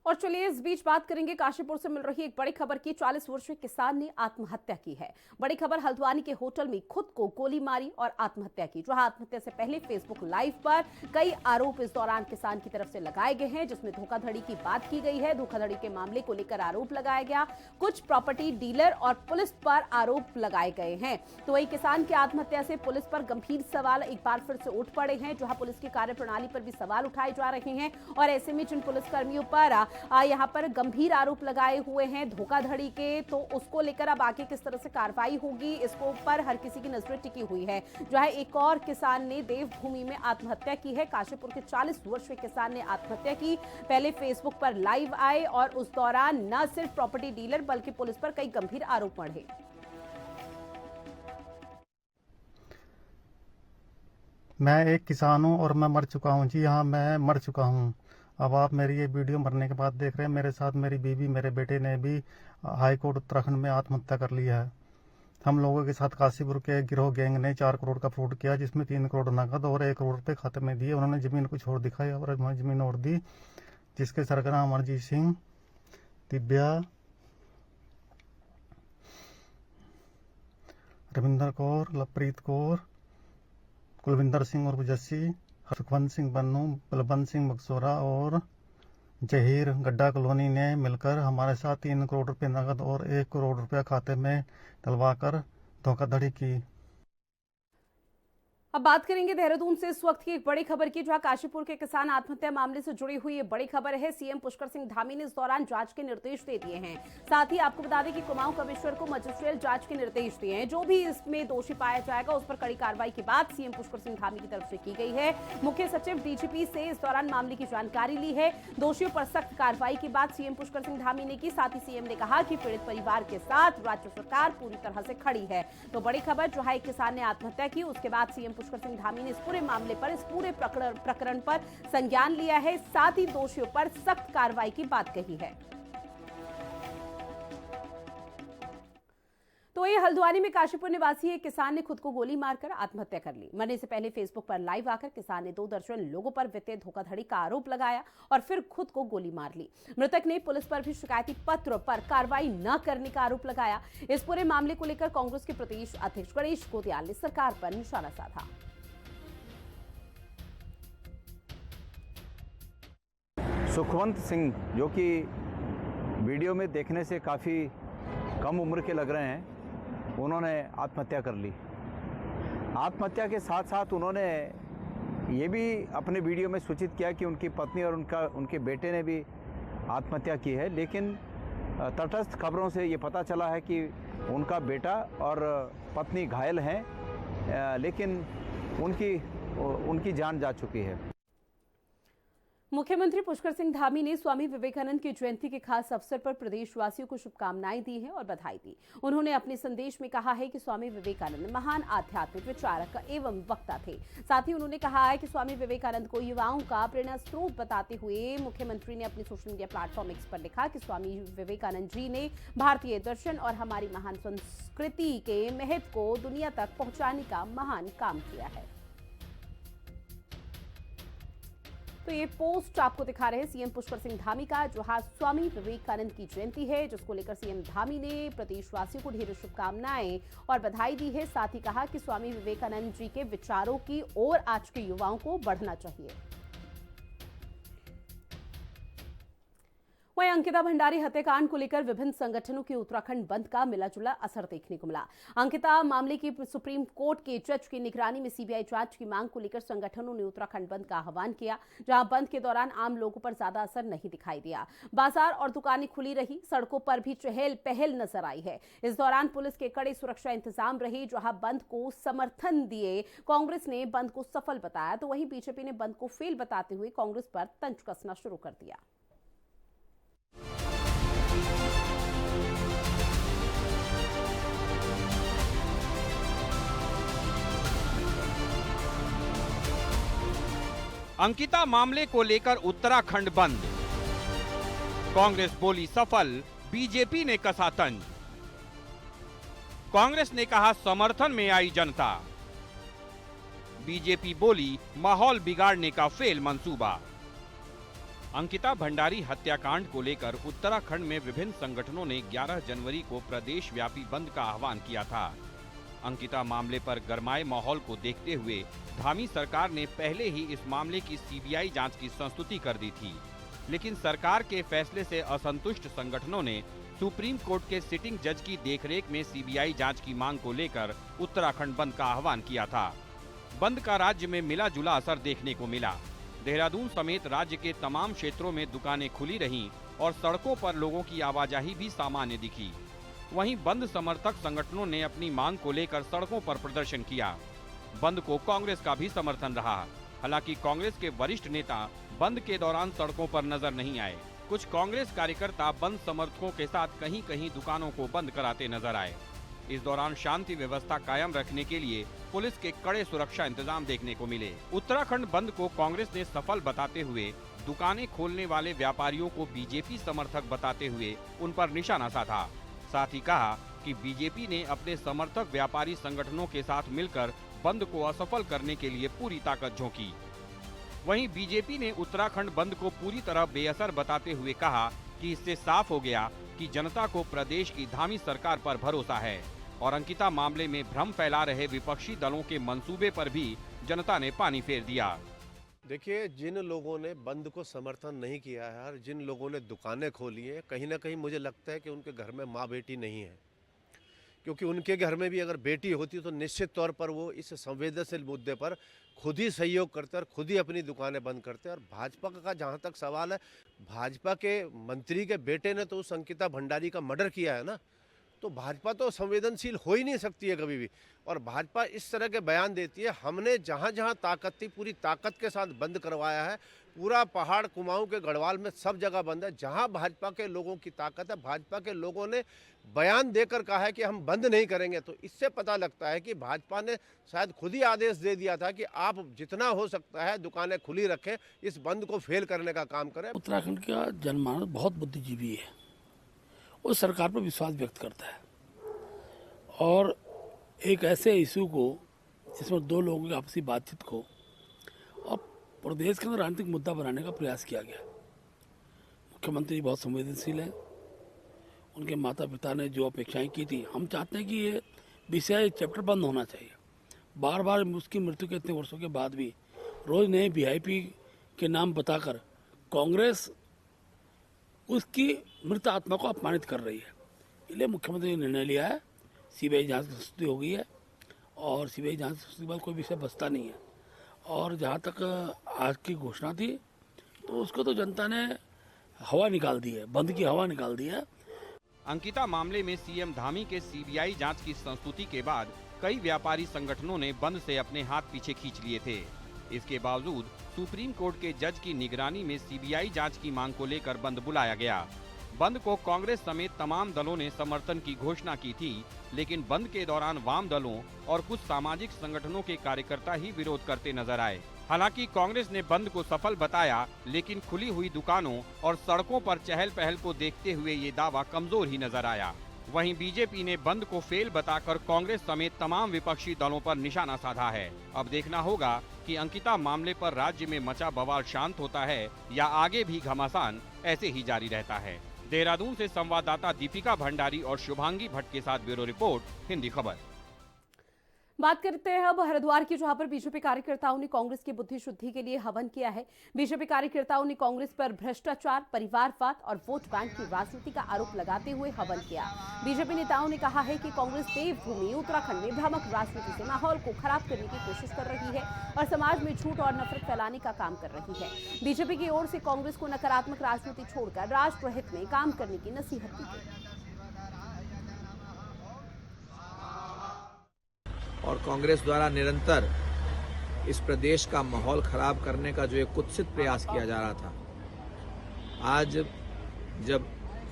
और चलिए इस बीच बात करेंगे काशीपुर से मिल रही एक बड़ी खबर की। 40 वर्षीय किसान ने आत्महत्या की है। बड़ी खबर हल्द्वानी के होटल में खुद को गोली मारी और आत्महत्या की। जहां आत्महत्या से पहले फेसबुक लाइव पर कई आरोप इस दौरान किसान की तरफ से लगाए गए हैं, जिसमें धोखाधड़ी की बात की गई है। धोखाधड़ी के मामले को लेकर आरोप लगाया गया। कुछ प्रॉपर्टी डीलर और पुलिस पर आरोप लगाए गए हैं। तो वही किसान की आत्महत्या से पुलिस पर गंभीर सवाल एक बार फिर से उठ पड़े हैं, जहां पुलिस की कार्यप्रणाली पर भी सवाल उठाए जा रहे हैं। और ऐसे में जिन पुलिसकर्मियों पर यहां पर गंभीर आरोप लगाए हुए हैं धोखाधड़ी के, तो उसको लेकर अब आगे किस तरह से कार्रवाई होगी, इसको पर हर किसी की नजरें टिकी हुई है। जहां एक और किसान ने देवभूमि में आत्महत्या की है। काशीपुर के 40 वर्षीय किसान ने आत्महत्या की। पहले फेसबुक पर लाइव आए और उस दौरान न सिर्फ प्रॉपर्टी डीलर बल्कि पुलिस पर कई गंभीर आरोप बढ़े। मैं एक किसान हूँ और मैं मर चुका हूँ जी। हाँ, मैं मर चुका हूँ। अब आप मेरी ये वीडियो मरने के बाद देख रहे हैं। मेरे साथ मेरी बीवी, मेरे बेटे ने भी हाई कोर्ट उत्तराखंड में आत्महत्या कर ली है। हम लोगों के साथ काशीपुर के गिरोह गैंग ने 4 करोड़ का फ्रॉड किया, जिसमें 3 करोड़ नकद और 1 करोड़ रुपये खाते में दिए। उन्होंने जमीन को छोड़ दिखाई और जमीन और दी, जिसके सरगना अमरजीत सिंह, दिव्या, रविंदर कौर, लवप्रीत कौर, कुलविंदर सिंह और जस्सी, सुखवंत सिंह बन्नू, बलवंत सिंह बक्सोरा और जहीर गड्ढा कॉलोनी ने मिलकर हमारे साथ 3 करोड़ रुपए नकद और 1 करोड़ रुपया खाते में डलवाकर धोखाधड़ी की। अब बात करेंगे देहरादून से इस वक्त की एक बड़ी खबर की, जहां काशीपुर के किसान आत्महत्या मामले से जुड़ी हुई ये बड़ी खबर है। सीएम पुष्कर सिंह धामी ने इस दौरान जांच के निर्देश दे दिए हैं। साथ ही आपको बता दें कि कुमाऊं कमिश्नर को मजिस्ट्रियल जांच के निर्देश दिए हैं। जो भी इसमें दोषी पाया जाएगा उस पर कड़ी कार्रवाई की बात सीएम पुष्कर सिंह धामी की तरफ से की गई है। मुख्य सचिव डीजीपी से इस दौरान मामले की जानकारी ली है। दोषियों पर सख्त कार्रवाई की बात सीएम पुष्कर सिंह धामी ने की। साथ ही सीएम ने कहा कि पीड़ित परिवार के साथ राज्य सरकार पूरी तरह से खड़ी है। तो बड़ी खबर, जहां एक किसान ने आत्महत्या की, उसके बाद सीएम पुष्कर सिंह धामी ने इस पूरे मामले पर, इस पूरे प्रकरण पर संज्ञान लिया है। साथ ही दोषियों पर सख्त कार्रवाई की बात कही है। तो ये हल्द्वानी में काशीपुर निवासी एक किसान ने खुद को गोली मारकर आत्महत्या कर ली। मरने से पहले फेसबुक पर लाइव आकर किसान ने 2 दर्जन लोगों पर वित्तीय धोखाधड़ी का आरोप लगाया और फिर खुद को गोली मार ली। मृतक ने पुलिस पर भी शिकायती पत्र पर कार्रवाई न करने का आरोप लगाया। इस पूरे मामले को लेकर कांग्रेस के प्रदेश अध्यक्ष गणेश गोदियाल ने सरकार पर निशाना साधा। सुखवंत सिंह, जो कि वीडियो में देखने से काफ़ी कम उम्र के लग रहे हैं, उन्होंने आत्महत्या कर ली। आत्महत्या के साथ साथ उन्होंने ये भी अपने वीडियो में सूचित किया कि उनकी पत्नी और उनके बेटे ने भी आत्महत्या की है। लेकिन तटस्थ खबरों से ये पता चला है कि उनका बेटा और पत्नी घायल हैं, लेकिन उनकी जान जा चुकी है। मुख्यमंत्री पुष्कर सिंह धामी ने स्वामी विवेकानंद की जयंती के खास अवसर पर प्रदेशवासियों को शुभकामनाएं दी हैं और बधाई दी। उन्होंने अपने संदेश में कहा है कि स्वामी विवेकानंद महान आध्यात्मिक विचारक एवं वक्ता थे। साथ ही उन्होंने कहा है कि स्वामी विवेकानंद को युवाओं का प्रेरणा स्रोत बताते हुए मुख्यमंत्री ने अपने सोशल मीडिया प्लेटफॉर्म एक्स पर लिखा कि स्वामी विवेकानंद जी ने भारतीय दर्शन और हमारी महान संस्कृति के महत्व को दुनिया तक पहुंचाने का महान काम किया है। तो ये पोस्ट आपको दिखा रहे हैं सीएम पुष्कर सिंह धामी का, जहां स्वामी विवेकानंद की जयंती है, जिसको लेकर सीएम धामी ने प्रदेशवासियों को ढेर शुभकामनाएं और बधाई दी है। साथ ही कहा कि स्वामी विवेकानंद जी के विचारों की ओर आज के युवाओं को बढ़ना चाहिए। वहीं अंकिता भंडारी हत्याकांड को लेकर विभिन्न संगठनों के उत्तराखंड बंद का मिलाजुला असर देखने को मिला। अंकिता मामले की सुप्रीम कोर्ट के जज की निगरानी में सीबीआई जांच की मांग को लेकर संगठनों ने उत्तराखंड बंद का आह्वान किया, जहां बंद के दौरान आम लोगों पर ज्यादा असर नहीं दिखाई दिया। बाजार और दुकानें खुली रही, सड़कों पर भी चहल पहल नजर आई है। इस दौरान पुलिस के कड़े सुरक्षा इंतजाम रहे। जहां बंद को समर्थन दिए कांग्रेस ने बंद को सफल बताया, तो वहीं बीजेपी ने बंद को फेल बताते हुए कांग्रेस पर तंज कसना शुरू कर दिया। अंकिता मामले को लेकर उत्तराखंड बंद, कांग्रेस बोली सफल, बीजेपी ने कसा तंज। कांग्रेस ने कहा समर्थन में आई जनता, बीजेपी बोली माहौल बिगाड़ने का फेल मंसूबा। अंकिता भंडारी हत्याकांड को लेकर उत्तराखंड में विभिन्न संगठनों ने 11 जनवरी को प्रदेश व्यापी बंद का आह्वान किया था। अंकिता मामले पर गरमाए माहौल को देखते हुए धामी सरकार ने पहले ही इस मामले की सीबीआई जांच की संस्तुति कर दी थी, लेकिन सरकार के फैसले से असंतुष्ट संगठनों ने सुप्रीम कोर्ट के सिटिंग जज की देखरेख में सीबीआई जांच की मांग को लेकर उत्तराखंड बंद का आह्वान किया था। बंद का राज्य में मिला जुला असर देखने को मिला। देहरादून समेत राज्य के तमाम क्षेत्रों में दुकानें खुली रहीं और सड़कों पर लोगों की आवाजाही भी सामान्य दिखी। वहीं बंद समर्थक संगठनों ने अपनी मांग को लेकर सड़कों पर प्रदर्शन किया। बंद को कांग्रेस का भी समर्थन रहा। हालांकि कांग्रेस के वरिष्ठ नेता बंद के दौरान सड़कों पर नजर नहीं आए। कुछ कांग्रेस कार्यकर्ता बंद समर्थकों के साथ कहीं कहीं दुकानों को बंद कराते नजर आए। इस दौरान शांति व्यवस्था कायम रखने के लिए पुलिस के कड़े सुरक्षा इंतजाम देखने को मिले। उत्तराखंड बंद को कांग्रेस ने सफल बताते हुए दुकानें खोलने वाले व्यापारियों को बीजेपी समर्थक बताते हुए उन पर निशाना साधा। साथ ही कहा कि बीजेपी ने अपने समर्थक व्यापारी संगठनों के साथ मिलकर बंद को असफल करने के लिए पूरी ताकत झोंकी। वहीं बीजेपी ने उत्तराखंड बंद को पूरी तरह बेअसर बताते हुए कहा कि इससे साफ हो गया कि जनता को प्रदेश की धामी सरकार पर भरोसा है और अंकिता मामले में भ्रम फैला रहे विपक्षी दलों के मंसूबे पर भी जनता ने पानी फेर दिया। देखिए, जिन लोगों ने बंद को समर्थन नहीं किया है और जिन लोगों ने दुकानें खोली हैं, कहीं ना कहीं मुझे लगता है कि उनके घर में माँ बेटी नहीं है, क्योंकि उनके घर में भी अगर बेटी होती तो निश्चित तौर पर वो इस संवेदनशील मुद्दे पर खुद ही सहयोग करते और खुद ही अपनी दुकानें बंद करते। और भाजपा का जहाँ तक सवाल है, भाजपा के मंत्री के बेटे ने तो उस अंकिता भंडारी का मर्डर किया है ना, तो भाजपा तो संवेदनशील हो ही नहीं सकती है कभी भी। और भाजपा इस तरह के बयान देती है, हमने जहाँ जहाँ ताकत थी पूरी ताकत के साथ बंद करवाया है। पूरा पहाड़ कुमाऊं के गढ़वाल में सब जगह बंद है। जहाँ भाजपा के लोगों की ताकत है, भाजपा के लोगों ने बयान देकर कहा है कि हम बंद नहीं करेंगे। तो इससे पता लगता है कि भाजपा ने शायद खुद ही आदेश दे दिया था कि आप जितना हो सकता है दुकानें खुली रखें, इस बंद को फेल करने का काम करें। उत्तराखंड का जनमानस बहुत बुद्धिजीवी है, वो सरकार पर विश्वास व्यक्त करता है और एक ऐसे इशू को जिसमें दो लोगों की आपसी बातचीत को और प्रदेश के अंदर राजनीतिक मुद्दा बनाने का प्रयास किया गया। मुख्यमंत्री बहुत संवेदनशील है, उनके माता पिता ने जो अपेक्षाएं की थी, हम चाहते हैं कि ये विषय चैप्टर बंद होना चाहिए। बार बार उसकी मृत्यु के इतने वर्षों के बाद भी रोज नए वीआईपी के नाम बताकर कांग्रेस उसकी मृत आत्मा को अपमानित कर रही है। इसलिए मुख्यमंत्री ने निर्णय लिया है, सीबीआई जांच की संस्तुति हो गई है और सीबीआई जांच की संस्तुति के बाद कोई विषय बचता नहीं है। और जहाँ तक आज की घोषणा थी तो उसको तो जनता ने हवा निकाल दी है, बंद की हवा निकाल दी है। अंकिता मामले में सीएम धामी के सीबीआई जांच की संस्तुति के बाद कई व्यापारी संगठनों ने बंद से अपने हाथ पीछे खींच लिए थे। इसके बावजूद सुप्रीम कोर्ट के जज की निगरानी में सीबीआई जांच की मांग को लेकर बंद बुलाया गया। बंद को कांग्रेस समेत तमाम दलों ने समर्थन की घोषणा की थी, लेकिन बंद के दौरान वाम दलों और कुछ सामाजिक संगठनों के कार्यकर्ता ही विरोध करते नजर आए। हालांकि कांग्रेस ने बंद को सफल बताया, लेकिन खुली हुई दुकानों और सड़कों पर चहल पहल को देखते हुए ये दावा कमजोर ही नजर आया। वहीं बीजेपी ने बंद को फेल बताकर कांग्रेस समेत तमाम विपक्षी दलों पर निशाना साधा है। अब देखना होगा कि अंकिता मामले पर राज्य में मचा बवाल शांत होता है या आगे भी घमासान ऐसे ही जारी रहता है। देहरादून से संवाददाता दीपिका भंडारी और शुभांगी भट्ट के साथ ब्यूरो रिपोर्ट, हिंदी खबर। बात करते हैं अब हरिद्वार की, जहां पर बीजेपी कार्यकर्ताओं ने कांग्रेस की बुद्धि शुद्धि के लिए हवन किया है। बीजेपी कार्यकर्ताओं ने कांग्रेस पर भ्रष्टाचार, परिवारवाद और वोट बैंक की राजनीति का आरोप लगाते हुए हवन किया। बीजेपी नेताओं ने कहा है कि कांग्रेस देवभूमि उत्तराखंड में भ्रामक राजनीति से माहौल को खराब करने की कोशिश कर रही है और समाज में झूठ और नफरत फैलाने का काम कर रही है। बीजेपी की ओर से कांग्रेस को नकारात्मक राजनीति छोड़कर राष्ट्रहित में काम करने की नसीहत दी गई। और कांग्रेस द्वारा निरंतर इस प्रदेश का माहौल खराब करने का जो एक कुत्सित प्रयास किया जा रहा था, आज जब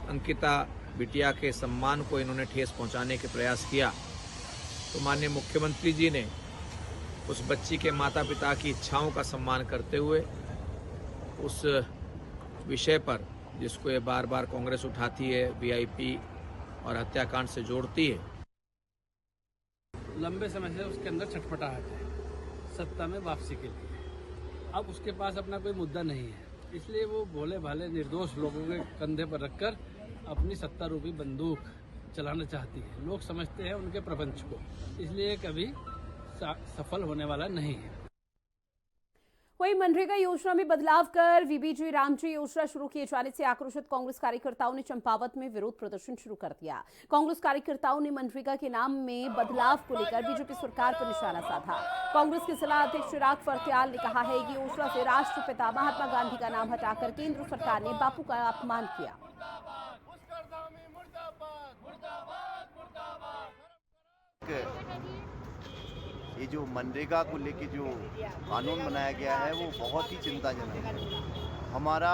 अंकिता बिटिया के सम्मान को इन्होंने ठेस पहुंचाने के प्रयास किया तो माननीय मुख्यमंत्री जी ने उस बच्ची के माता पिता की इच्छाओं का सम्मान करते हुए उस विषय पर जिसको ये बार बार कांग्रेस उठाती है, वीआईपी और हत्याकांड से जोड़ती है, लंबे समय से उसके अंदर छटपटाहट है सत्ता में वापसी के लिए। अब उसके पास अपना कोई मुद्दा नहीं है, इसलिए वो भोले भाले निर्दोष लोगों के कंधे पर रखकर अपनी सत्ता रूपी बंदूक चलाना चाहती है। लोग समझते हैं उनके प्रपंच को, इसलिए कभी सफल होने वाला नहीं है। वहीं मनरेगा योजना में बदलाव कर वीबीजी रामजी योजना शुरू किए जाने से आक्रोशित कांग्रेस कार्यकर्ताओं ने चंपावत में विरोध प्रदर्शन शुरू कर दिया। कांग्रेस कार्यकर्ताओं ने मनरेगा के नाम में बदलाव को लेकर बीजेपी सरकार पर निशाना साधा। कांग्रेस के जिला अध्यक्ष चिराग फर्त्याल ने कहा है कि योजना से राष्ट्रपिता महात्मा गांधी का नाम हटाकर केंद्र सरकार ने बापू का अपमान किया। ये जो मनरेगा को लेके जो कानून बनाया गया है वो बहुत ही चिंताजनक है। हमारा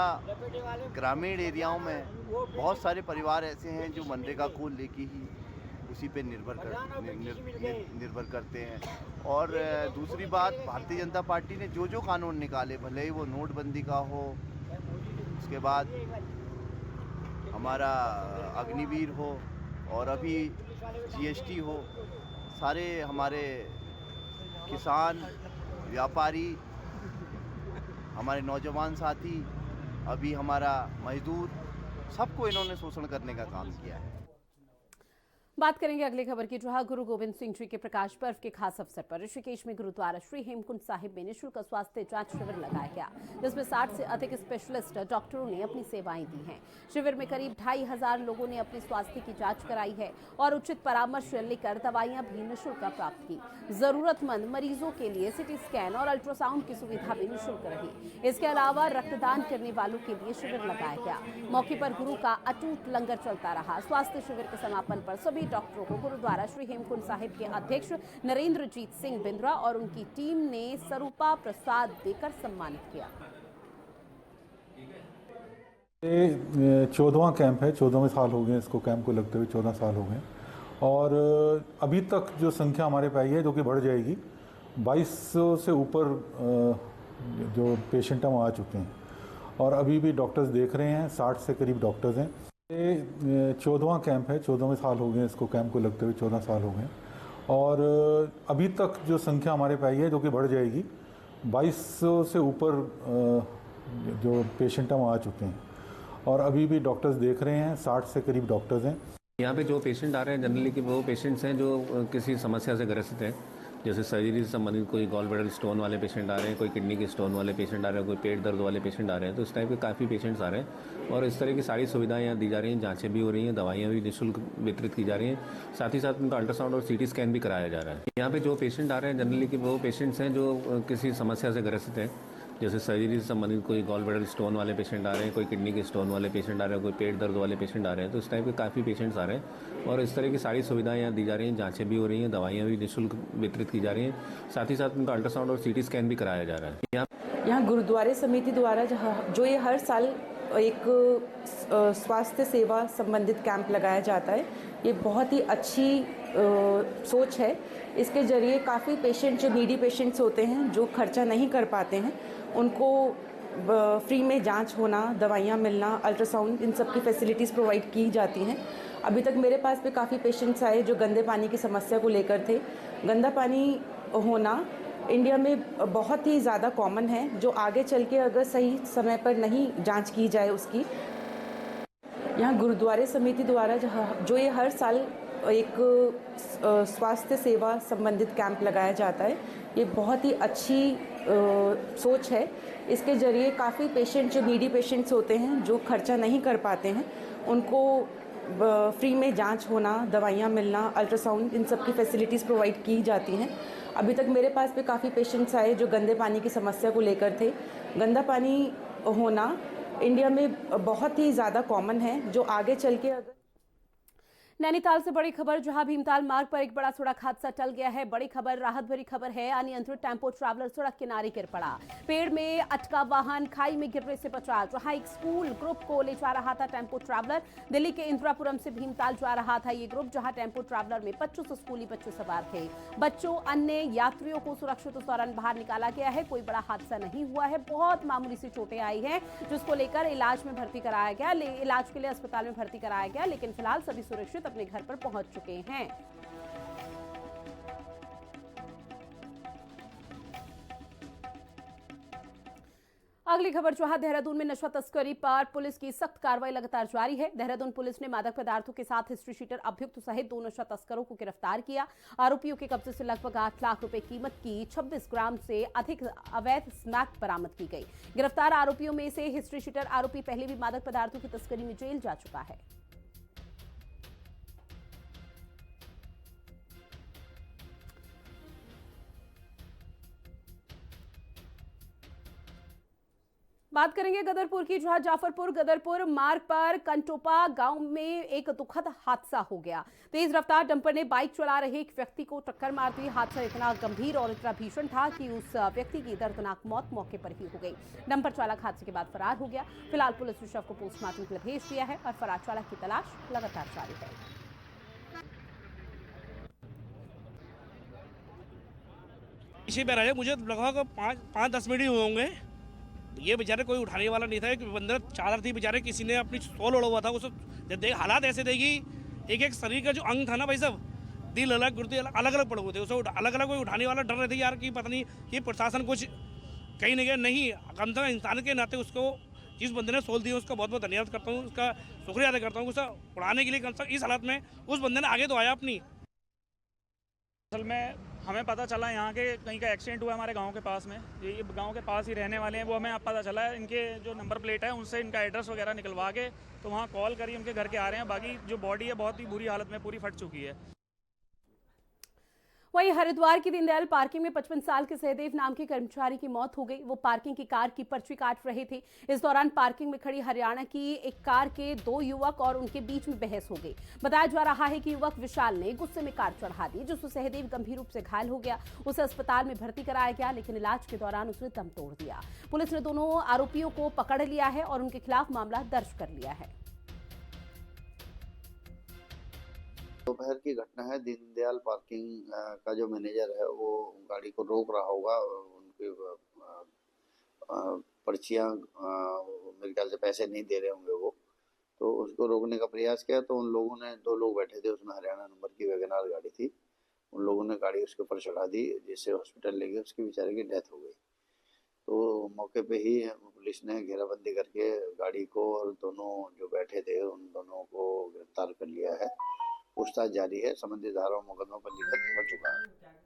ग्रामीण एरियाओं में बहुत सारे परिवार ऐसे हैं जो मनरेगा को लेके ही उसी पे निर्भर करते हैं। और दूसरी बात, भारतीय जनता पार्टी ने जो कानून निकाले, भले ही वो नोटबंदी का हो, उसके बाद हमारा अग्निवीर हो और अभी जीएसटी हो, सारे हमारे किसान, व्यापारी, हमारे नौजवान साथी, अभी हमारा मजदूर, सबको इन्होंने शोषण करने का काम किया है। बात करेंगे अगली खबर की, जहां गुरु गोविंद सिंह जी के प्रकाश पर्व के खास अवसर पर ऋषिकेश में गुरुद्वारा श्री हेमकुंड साहिब में निःशुल्क स्वास्थ्य जांच शिविर लगाया गया, जिसमें 60 से अधिक स्पेशलिस्ट डॉक्टरों ने अपनी सेवाएं दी हैं। शिविर में करीब 2500 लोगों ने अपने स्वास्थ्य की जांच कराई है और उचित परामर्श लेकर दवाइयां भी निःशुल्क प्राप्त की। जरूरतमंद मरीजों के लिए सिटी स्कैन और अल्ट्रासाउंड की सुविधा भी निःशुल्क रही। इसके अलावा रक्तदान करने वालों के लिए शिविर लगाया गया। मौके पर गुरु का अटूट लंगर चलता रहा। स्वास्थ्य शिविर के समापन पर सभी डॉक्टरों को गुरुद्वारा श्री हेमकुंड साहिब के अध्यक्ष नरेंद्रजीत सिंह बिंद्रा और उनकी टीम ने सरूपा प्रसाद देकर सम्मानित किया। ये 14वां कैंप है, 14वें साल हो गए इसको कैंप को लगते हुए, 14 साल हो गए और अभी तक जो संख्या हमारे पे आई है जो कि बढ़ जाएगी, 2200 से ऊपर जो पेशेंट हैं वो आ चुके हैं और अभी भी डॉक्टर्स देख रहे हैं, 60 से करीब डॉक्टर्स हैं। ये 14वां कैंप है, 14वें साल हो गए इसको कैंप को लगते हुए, 14 साल हो गए और अभी तक जो संख्या हमारे पे आई है जो कि बढ़ जाएगी, 2200 से ऊपर जो पेशेंट हैं वो आ चुके हैं और अभी भी डॉक्टर्स देख रहे हैं, 60 से करीब डॉक्टर्स हैं। यहाँ पे जो पेशेंट आ रहे हैं जनरली कि वो पेशेंट्स हैं जो किसी समस्या से ग्रसित हैं, जैसे सर्जरी से संबंधित कोई गॉल ब्लैडर स्टोन वाले पेशेंट आ रहे हैं, कोई किडनी के स्टोन वाले पेशेंट आ रहे हैं, कोई पेट दर्द वाले पेशेंट आ रहे हैं, तो इस टाइप के काफ़ी पेशेंट्स आ रहे हैं और इस तरह की सारी सुविधाएं यहाँ दी जा रही हैं। जांचें भी हो रही हैं, दवाइयाँ भी निःशुल्क वितरित की जा रही हैं, साथ ही साथ उनका अल्ट्रासाउंड और सीटी स्कैन भी कराया जा रहा है। यहाँ पे जो पेशेंट आ रहे हैं जनरली कि वो पेशेंट्स हैं जो किसी समस्या से ग्रसित हैं, जैसे सर्जरी से संबंधित कोई गॉल ब्लैडर स्टोन वाले पेशेंट आ रहे हैं, कोई किडनी के स्टोन वाले पेशेंट आ रहे हैं, कोई पेट दर्द वाले पेशेंट आ रहे हैं, तो इस टाइप के काफ़ी पेशेंट्स आ रहे हैं और इस तरह की सारी सुविधाएं यहाँ दी जा रही हैं। जांचें भी हो रही हैं, दवाइयाँ भी निःशुल्क वितरित की जा रही हैं, साथ ही साथ उनका अल्ट्रासाउंड और सीटी स्कैन भी कराया जा रहा है। यहाँ गुरुद्वारे समिति द्वारा जो ये हर साल एक स्वास्थ्य सेवा संबंधित कैंप लगाया जाता है, ये बहुत ही अच्छी सोच है। इसके जरिए काफ़ी पेशेंट जो नीडी पेशेंट्स होते हैं, जो खर्चा नहीं कर पाते हैं, उनको फ्री में जांच होना, दवाइयाँ मिलना, अल्ट्रासाउंड, इन सब की फैसिलिटीज़ प्रोवाइड की जाती हैं। अभी तक मेरे पास भी काफ़ी पेशेंट्स आए जो गंदे पानी की समस्या को लेकर थे। गंदा पानी होना इंडिया में बहुत ही ज़्यादा कॉमन है, जो आगे चल के अगर सही समय पर नहीं जांच की जाए उसकी। यहाँ गुरुद्वारे समिति द्वारा जो ये हर साल एक स्वास्थ्य सेवा संबंधित कैंप लगाया जाता है, ये बहुत ही अच्छी सोच है। इसके जरिए काफ़ी पेशेंट जो नीडी पेशेंट्स होते हैं, जो खर्चा नहीं कर पाते हैं, उनको फ्री में जांच होना, दवाइयाँ मिलना, अल्ट्रासाउंड, इन सब की फैसिलिटीज़ प्रोवाइड की जाती हैं। अभी तक मेरे पास भी काफ़ी पेशेंट्स आए जो गंदे पानी की समस्या को लेकर थे। गंदा पानी होना इंडिया में बहुत ही ज़्यादा कॉमन है, जो आगे चल के अगर नैनीताल से बड़ी खबर, जहां भीमताल मार्ग पर एक बड़ा सड़क हादसा टल गया है। बड़ी खबर, राहत भरी खबर है। अनियंत्रित टेम्पो ट्रैवलर सड़क किनारे गिर पड़ा। पेड़ में अटका वाहन खाई में गिरने से बचा। जहां एक स्कूल ग्रुप को ले जा रहा था टेम्पो ट्रैवलर, दिल्ली के इंदिरापुरम से भीमताल जा रहा था ये ग्रुप, जहां टेम्पो ट्रैवलर में 25 स्कूली बच्चे सवार थे। बच्चों अन्य यात्रियों को सुरक्षित उस दौरान बाहर निकाला गया है। कोई बड़ा हादसा नहीं हुआ है, बहुत मामूली सी चोटें आई हैं, जिसको लेकर इलाज में भर्ती कराया गया, इलाज के लिए अस्पताल में भर्ती कराया गया, लेकिन फिलहाल सभी सुरक्षित अपने घर पर पहुंच चुके हैं। अगली खबर जहां देहरादून में नशा तस्करी पर पुलिस की सख्त कार्रवाई लगातार जारी है। देहरादून पुलिस ने मादक पदार्थों के साथ हिस्ट्री शीटर अभियुक्त सहित 2 नशा तस्करों को गिरफ्तार किया। आरोपियों के कब्जे से लगभग 8 लाख रुपए कीमत की 26 ग्राम से अधिक अवैध स्मैक बरामद की गई। गिरफ्तार आरोपियों में से हिस्ट्री शीटर आरोपी पहले भी मादक पदार्थों की तस्करी में जेल जा चुका है। बात करेंगे गदरपुर की, जहां जाफरपुर गदरपुर मार्ग पर कंटोपा गांव में एक दुखद हादसा हो गया। तेज रफ्तार डंपर ने बाइक चला रहे एक व्यक्ति को टक्कर मार दी। हादसा इतना गंभीर और इतना भीषण था कि उस व्यक्ति की दर्दनाक मौत मौके पर ही हो गई। डंपर चालक हादसे के बाद फरार हो गया। फिलहाल पुलिस ने शव को पोस्टमार्टम के लिए भेज दिया है और फरार चालक की तलाश लगातार जारी है। इसी पे रहे, मुझे लगभग 5-10 मिनट ही हुए होंगे। ये बेचारे कोई उठाने वाला नहीं था। एक बंदर चादर थी, बेचारे किसी ने अपनी सोल ओढ़ा हुआ था। उस देख हालात ऐसे देगी, एक एक शरीर का जो अंग था ना भाई साहब, दिल अलग गुर्दे अलग अलग पड़े हुए थे। उसे अलग अलग कोई उठाने वाला डर रहे थे यार कि पता नहीं ये प्रशासन कुछ कहीं नहीं गया। नहीं, कम से कम इंसान के नाते उसको जिस बंदे ने सोल दी उसका बहुत बहुत धन्यवाद करता हूँ, उसका शुक्रिया अदा करता हूँ। उसे उड़ाने के लिए कम से कम इस हालत में उस बंदे ने आगे तो आया अपनी। असल में हमें पता चला यहाँ के कहीं का एक्सीडेंट हुआ हमारे गांव के पास में। ये गांव के पास ही रहने वाले हैं, वो हमें अब पता चला है। इनके जो नंबर प्लेट है उनसे इनका एड्रेस वगैरह निकलवा के तो वहाँ कॉल करी, उनके घर के आ रहे हैं। बाकी जो बॉडी है बहुत ही बुरी हालत में पूरी फट चुकी है। वहीं हरिद्वार की दीनदयाल पार्किंग में 55 साल के सहदेव नाम के कर्मचारी की मौत हो गई। वो पार्किंग की कार की पर्ची काट रहे थे। इस दौरान पार्किंग में खड़ी हरियाणा की एक कार के 2 युवक और उनके बीच में बहस हो गई। बताया जा रहा है कि युवक विशाल ने गुस्से में कार चढ़ा दी, जिससे सहदेव गंभीर रूप से घायल हो गया। उसे अस्पताल में भर्ती कराया गया, लेकिन इलाज के दौरान उसने दम तोड़ दिया। पुलिस ने दोनों आरोपियों को पकड़ लिया है और उनके खिलाफ मामला दर्ज कर लिया है। दोपहर की घटना है। दीनदयाल पार्किंग का जो मैनेजर है वो गाड़ी को रोक रहा होगा। उनकी पर्चियां मेरे ख्याल से पैसे नहीं दे रहे होंगे वो, तो उसको रोकने का प्रयास किया। तो उन लोगों ने 2 लोग बैठे थे, उसमें हरियाणा नंबर की वैगनार गाड़ी थी। उन लोगों ने गाड़ी उसके ऊपर चढ़ा दी, जिससे हॉस्पिटल ले गए। उसके बेचारे की डेथ हो गई। तो मौके पे ही पुलिस ने घेराबंदी करके गाड़ी को और दोनों जो बैठे थे उन दोनों को गिरफ्तार कर लिया है। पूछताछ जारी है। संबंधित धाराओं में मुकदमा पंजीकृत हो चुका है।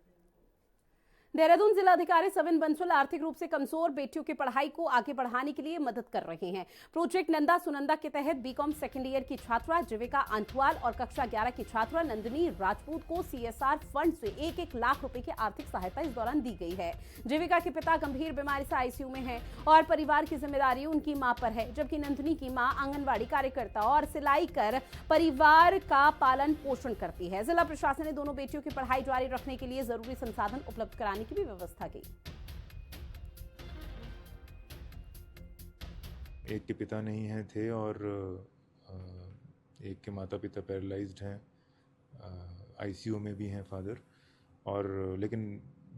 देहरादून जिलाधिकारी सविन बंसल आर्थिक रूप से कमजोर बेटियों की पढ़ाई को आगे बढ़ाने के लिए मदद कर रहे हैं। प्रोजेक्ट नंदा सुनंदा के तहत बीकॉम सेकेंड ईयर की छात्रा जीविका अंठवाल और कक्षा 11 की छात्रा नंदिनी राजपूत को CSR फंड से 1-1 लाख रुपए की आर्थिक सहायता इस दौरान दी गई है। जीविका के पिता गंभीर बीमारी से ICU में है और परिवार की जिम्मेदारी उनकी मां पर है, जबकि नंदिनी की मां आंगनबाड़ी कार्यकर्ता और सिलाई कर परिवार का पालन पोषण करती है। जिला प्रशासन ने दोनों बेटियों की पढ़ाई जारी रखने के लिए जरूरी संसाधन उपलब्ध कराने की भी व्यवस्था की। एक के पिता नहीं हैं थे और एक के माता पिता पैरालाइज्ड हैं, ICU में भी हैं फादर। और लेकिन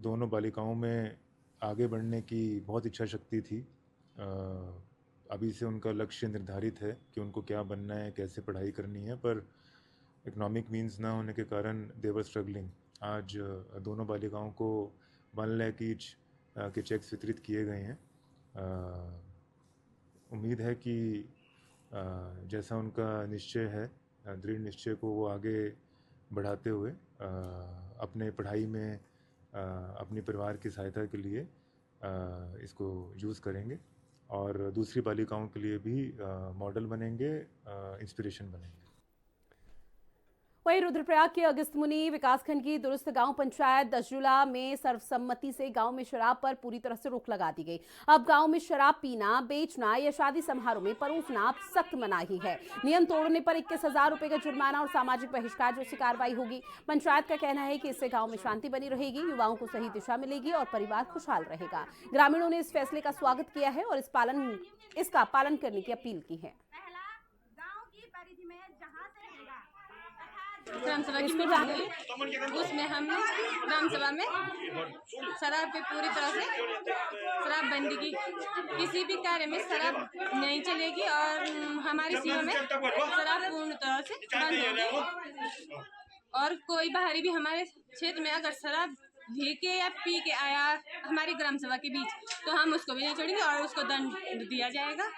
दोनों बालिकाओं में आगे बढ़ने की बहुत इच्छा शक्ति थी। अभी से उनका लक्ष्य निर्धारित है कि उनको क्या बनना है, कैसे पढ़ाई करनी है, पर इकोनॉमिक मींस ना होने के कारण दे वर स्ट्रगलिंग। आज दोनों बालिकाओं को 1 लाख ईच के चेक्स वितरित किए गए हैं। उम्मीद है कि जैसा उनका निश्चय है, दृढ़ निश्चय को वो आगे बढ़ाते हुए अपने पढ़ाई में अपने परिवार की सहायता के लिए इसको यूज़ करेंगे और दूसरी बालिकाओं के लिए भी मॉडल बनेंगे, इंस्पिरेशन बनेंगे। वहीं रुद्रप्रयाग के अगस्त्यमुनि विकासखंड की दुरुस्त गांव पंचायत दशजुला में सर्वसम्मति से गांव में शराब पर पूरी तरह से रोक लगा दी गई। अब गांव में शराब पीना, बेचना या शादी समारोह में परोसना अब सख्त मनाही है। नियम तोड़ने पर 21,000 रुपए का जुर्माना और सामाजिक बहिष्कार जैसी कार्रवाई होगी। पंचायत का कहना है कि इससे गाँव में शांति बनी रहेगी, युवाओं को सही दिशा मिलेगी और परिवार खुशहाल रहेगा। ग्रामीणों ने इस फैसले का स्वागत किया है और इसका पालन करने की अपील की है। ग्राम सभा की उसमें हमने ग्राम सभा में शराब पे पूरी तरह से शराबबंदी की। किसी भी कार्य में शराब नहीं चलेगी और हमारी सीमा में शराब पूर्ण तरह से बंद होगी। और कोई बाहरी भी हमारे क्षेत्र में अगर शराब लेके या पी के आया हमारी ग्राम सभा के बीच, तो हम उसको भी नहीं छोड़ेंगे और उसको दंड दिया जाएगा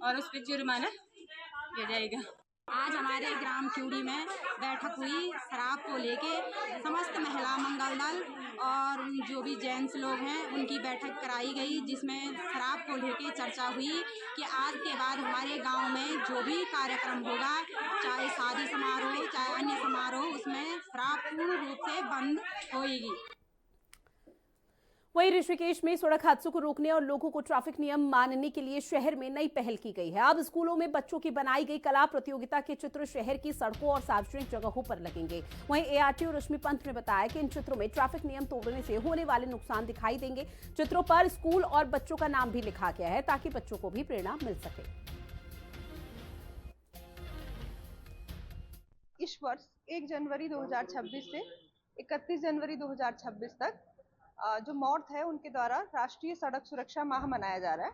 और उस पर जुर्माना दिया जाएगा। आज हमारे ग्राम चूड़ी में बैठक हुई शराब को लेके। समस्त महिला मंगल दल और जो भी जेंट्स लोग हैं उनकी बैठक कराई गई, जिसमें शराब को लेके चर्चा हुई कि आज के बाद हमारे गांव में जो भी कार्यक्रम होगा, चाहे शादी समारोह चाहे अन्य समारोह, उसमें शराब पूर्ण रूप से बंद होएगी। वहीं ऋषिकेश में सड़क हादसों को रोकने और लोगों को ट्रैफिक नियम मानने के लिए शहर में नई पहल की गई है। अब स्कूलों में बच्चों की बनाई गई कला प्रतियोगिता के चित्र शहर की सड़कों और सार्वजनिक जगहों पर लगेंगे। वहीं एआरटीओ रश्मि पंत ने बताया कि इन चित्रों में ट्रैफिक नियम तोड़ने से होने वाले नुकसान दिखाई देंगे। चित्रों पर स्कूल और बच्चों का नाम भी लिखा गया है ताकि बच्चों को भी प्रेरणा मिल सके। इस वर्ष 1 जनवरी 2026 से 31 जनवरी 2026 तक जो मॉर्थ है उनके द्वारा राष्ट्रीय सड़क सुरक्षा माह मनाया जा रहा है।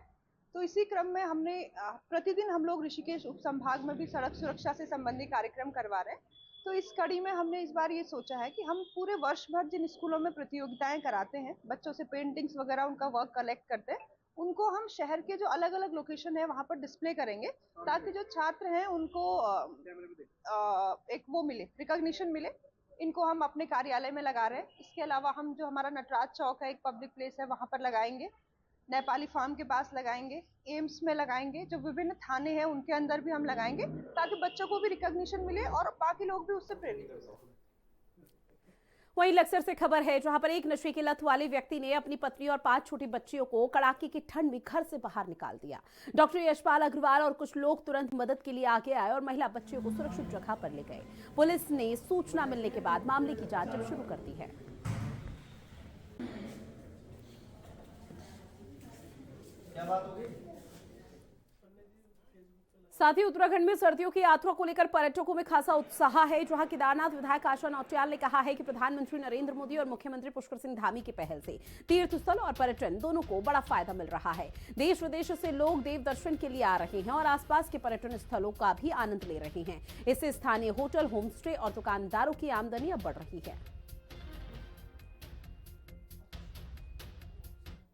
तो इसी क्रम में हमने प्रतिदिन हम लोग ऋषिकेश उपसंभाग में भी सड़क सुरक्षा से संबंधित कार्यक्रम करवा रहे हैं। तो इस कड़ी में हमने इस बार ये सोचा है कि हम पूरे वर्ष भर जिन स्कूलों में प्रतियोगिताएं कराते हैं, बच्चों से पेंटिंग्स वगैरह उनका वर्क कलेक्ट करते हैं, उनको हम शहर के जो अलग अलग लोकेशन है वहाँ पर डिस्प्ले करेंगे ताकि जो छात्र हैं उनको एक वो मिले, रिकॉग्निशन मिले। इनको हम अपने कार्यालय में लगा रहे हैं। इसके अलावा हम जो हमारा नटराज चौक है, एक पब्लिक प्लेस है, वहाँ पर लगाएंगे, नेपाली फार्म के पास लगाएंगे, एम्स में लगाएंगे, जो विभिन्न थाने हैं उनके अंदर भी हम लगाएंगे ताकि बच्चों को भी रिकॉग्निशन मिले और बाकी लोग भी उससे प्रेरित हो। वहीं लक्सर से खबर है जहां पर एक नशे की लत वाले व्यक्ति ने अपनी पत्नी और 5 छोटी बच्चियों को कड़ाके की ठंड में घर से बाहर निकाल दिया। डॉक्टर यशपाल अग्रवाल और कुछ लोग तुरंत मदद के लिए आगे आए और महिला बच्चियों को सुरक्षित जगह पर ले गए। पुलिस ने सूचना मिलने के बाद मामले की जांच शुरू कर दी है। क्या बात होगी? साथ ही उत्तराखंड में सर्दियों की यात्रा को लेकर पर्यटकों में खासा उत्साह है। जहां केदारनाथ विधायक आशा नौटियाल ने कहा है कि प्रधानमंत्री नरेंद्र मोदी और मुख्यमंत्री पुष्कर सिंह धामी की पहल से तीर्थ स्थल और पर्यटन दोनों को बड़ा फायदा मिल रहा है। देश विदेश से लोग देव दर्शन के लिए आ रहे हैं और आसपास के पर्यटन स्थलों का भी आनंद ले रहे हैं। इससे स्थानीय होटल, होम स्टे और दुकानदारों की आमदनी अब बढ़ रही है।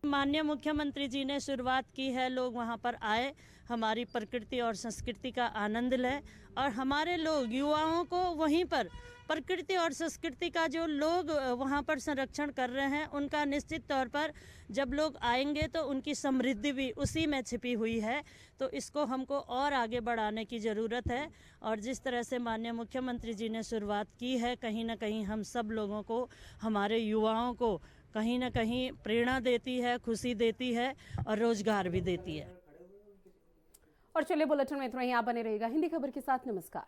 माननीय मुख्यमंत्री जी ने शुरुआत की है, लोग वहां पर आए, हमारी प्रकृति और संस्कृति का आनंद लें और हमारे लोग युवाओं को वहीं पर प्रकृति और संस्कृति का जो लोग वहां पर संरक्षण कर रहे हैं उनका निश्चित तौर पर जब लोग आएंगे तो उनकी समृद्धि भी उसी में छिपी हुई है। तो इसको हमको और आगे बढ़ाने की ज़रूरत है और जिस तरह से माननीय मुख्यमंत्री जी ने शुरुआत की है, कहीं ना कहीं हम सब लोगों को, हमारे युवाओं को कहीं ना कहीं प्रेरणा देती है, खुशी देती है और रोजगार भी देती है। और चलिए बुलेटिन में इतना ही। आप बने रहिएगा हिंदी खबर के साथ। नमस्कार।